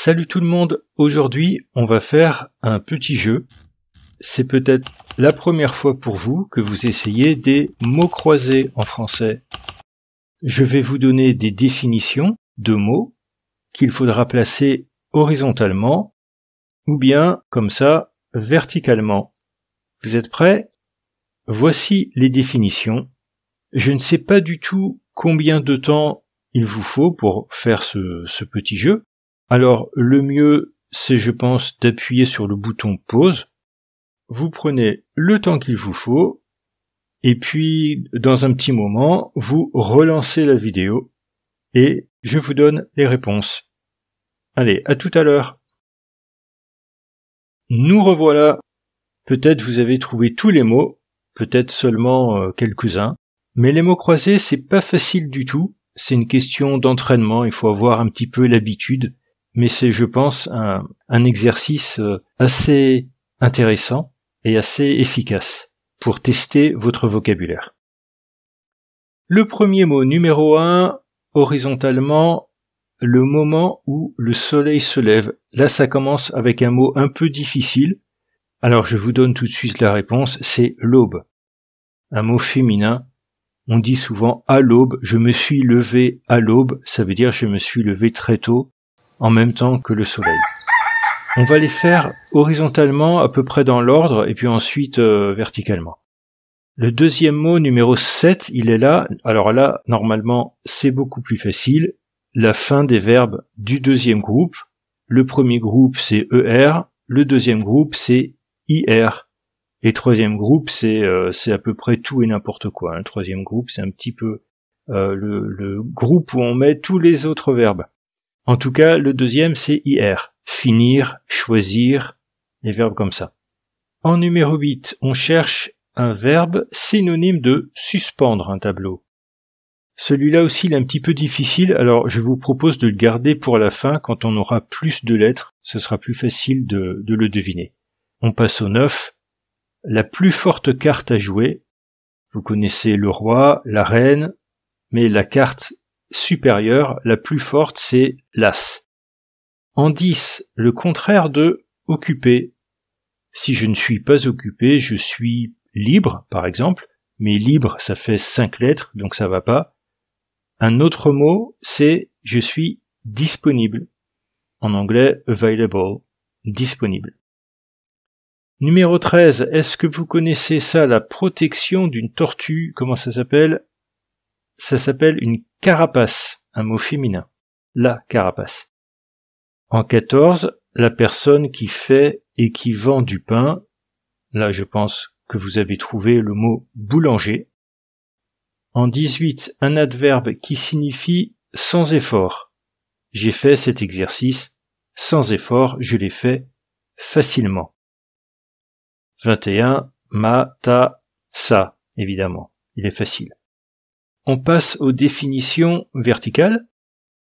Salut tout le monde, aujourd'hui on va faire un petit jeu. C'est peut-être la première fois pour vous que vous essayez des mots croisés en français. Je vais vous donner des définitions de mots qu'il faudra placer horizontalement ou bien comme ça verticalement. Vous êtes prêts? Voici les définitions. Je ne sais pas du tout combien de temps il vous faut pour faire ce petit jeu. Alors, le mieux, c'est, je pense, d'appuyer sur le bouton pause. Vous prenez le temps qu'il vous faut, et puis, dans un petit moment, vous relancez la vidéo, et je vous donne les réponses. Allez, à tout à l'heure. Nous revoilà. Peut-être vous avez trouvé tous les mots, peut-être seulement quelques-uns, mais les mots croisés, c'est pas facile du tout. C'est une question d'entraînement, il faut avoir un petit peu l'habitude. Mais c'est, je pense, un exercice assez intéressant et assez efficace pour tester votre vocabulaire. Le premier mot, numéro 1, horizontalement, le moment où le soleil se lève. Là, ça commence avec un mot un peu difficile. Alors, je vous donne tout de suite la réponse, c'est l'aube. Un mot féminin. On dit souvent à l'aube, je me suis levé à l'aube, ça veut dire je me suis levé très tôt, en même temps que le soleil. On va les faire horizontalement, à peu près dans l'ordre, et puis ensuite verticalement. Le deuxième mot, numéro 7, il est là. Alors là, normalement, c'est beaucoup plus facile. La fin des verbes du deuxième groupe. Le premier groupe, c'est ER. Le deuxième groupe, c'est IR. Et le troisième groupe, c'est à peu près tout et n'importe quoi. Le troisième groupe, c'est un petit peu le groupe où on met tous les autres verbes. En tout cas, le deuxième, c'est IR. Finir, choisir, les verbes comme ça. En numéro 8, on cherche un verbe synonyme de suspendre un tableau. Celui-là aussi, il est un petit peu difficile, alors je vous propose de le garder pour la fin. Quand on aura plus de lettres, ce sera plus facile de le deviner. On passe au 9. La plus forte carte à jouer. Vous connaissez le roi, la reine, mais la carte supérieure, la plus forte, c'est l'as. En 10, le contraire de occupé. Si je ne suis pas occupé, je suis libre, par exemple, mais libre, ça fait 5 lettres, donc ça va pas. Un autre mot, c'est je suis disponible. En anglais, available, disponible. Numéro 13, est-ce que vous connaissez ça, la protection d'une tortue? Comment ça s'appelle? Ça s'appelle une carapace, un mot féminin. La carapace. En 14, la personne qui fait et qui vend du pain. Là, je pense que vous avez trouvé le mot boulanger. En 18, un adverbe qui signifie sans effort. J'ai fait cet exercice sans effort, je l'ai fait facilement. 21, ma, ta, sa, évidemment. Il est facile. On passe aux définitions verticales.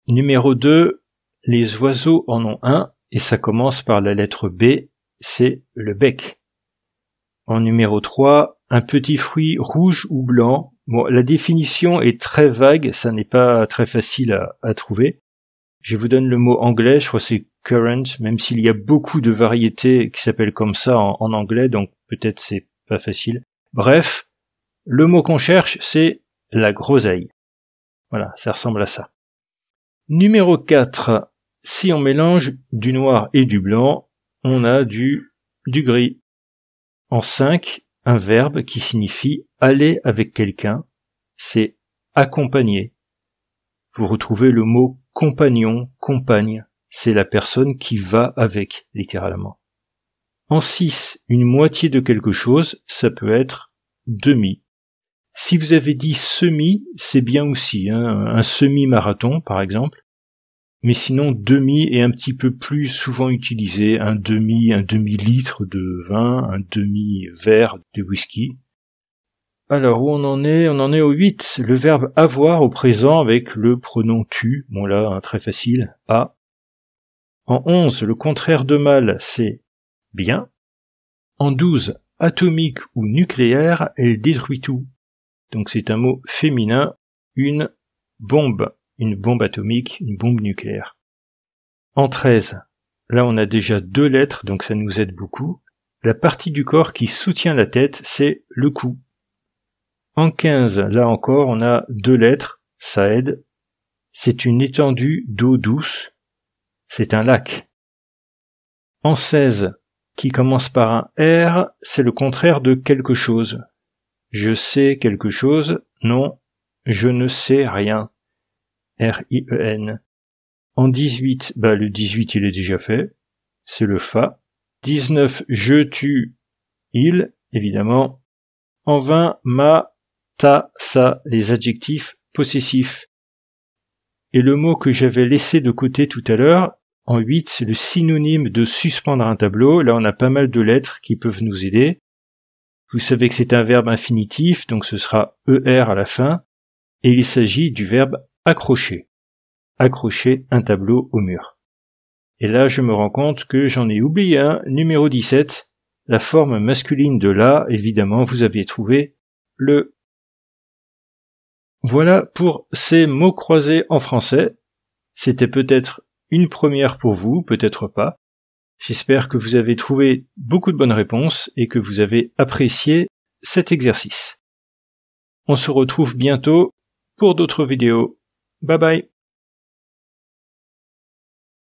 Numéro 2, les oiseaux en ont un, et ça commence par la lettre B, c'est le bec. En numéro 3, un petit fruit rouge ou blanc. Bon, la définition est très vague, ça n'est pas très facile à trouver. Je vous donne le mot anglais, je crois que c'est currant, même s'il y a beaucoup de variétés qui s'appellent comme ça en anglais, donc peut-être c'est pas facile. Bref, le mot qu'on cherche, c'est la groseille. Voilà, ça ressemble à ça. Numéro 4, si on mélange du noir et du blanc, on a du gris. En 5, un verbe qui signifie aller avec quelqu'un, c'est accompagner. Vous retrouvez le mot compagnon, compagne, c'est la personne qui va avec, littéralement. En 6, une moitié de quelque chose, ça peut être demi. Si vous avez dit semi, c'est bien aussi, hein, un semi-marathon par exemple. Mais sinon, demi est un petit peu plus souvent utilisé, un demi-litre de vin, un demi-verre de whisky. Alors, où on en est? On en est au 8, le verbe avoir au présent avec le pronom tu, bon là, hein, très facile, a. En 11, le contraire de mal, c'est bien. En 12, atomique ou nucléaire, elle détruit tout. Donc c'est un mot féminin, une bombe atomique, une bombe nucléaire. En 13, là on a déjà 2 lettres, donc ça nous aide beaucoup. La partie du corps qui soutient la tête, c'est le cou. En 15, là encore, on a 2 lettres, ça aide. C'est une étendue d'eau douce. C'est un lac. En 16, qui commence par un R, c'est le contraire de quelque chose. Je sais quelque chose, non, je ne sais rien. R-I-E-N. En 18, le 18 il est déjà fait, c'est le Fa. 19, je, tu, il, évidemment. En 20, ma, ta, ça, les adjectifs possessifs. Et le mot que j'avais laissé de côté tout à l'heure, en 8, c'est le synonyme de suspendre un tableau. Là, on a pas mal de lettres qui peuvent nous aider. Vous savez que c'est un verbe infinitif, donc ce sera ER à la fin. Et il s'agit du verbe accrocher. Accrocher un tableau au mur. Et là, je me rends compte que j'en ai oublié un, numéro 17. La forme masculine de la, évidemment, vous aviez trouvé le. Voilà pour ces mots croisés en français. C'était peut-être une première pour vous, peut-être pas. J'espère que vous avez trouvé beaucoup de bonnes réponses et que vous avez apprécié cet exercice. On se retrouve bientôt pour d'autres vidéos. Bye bye.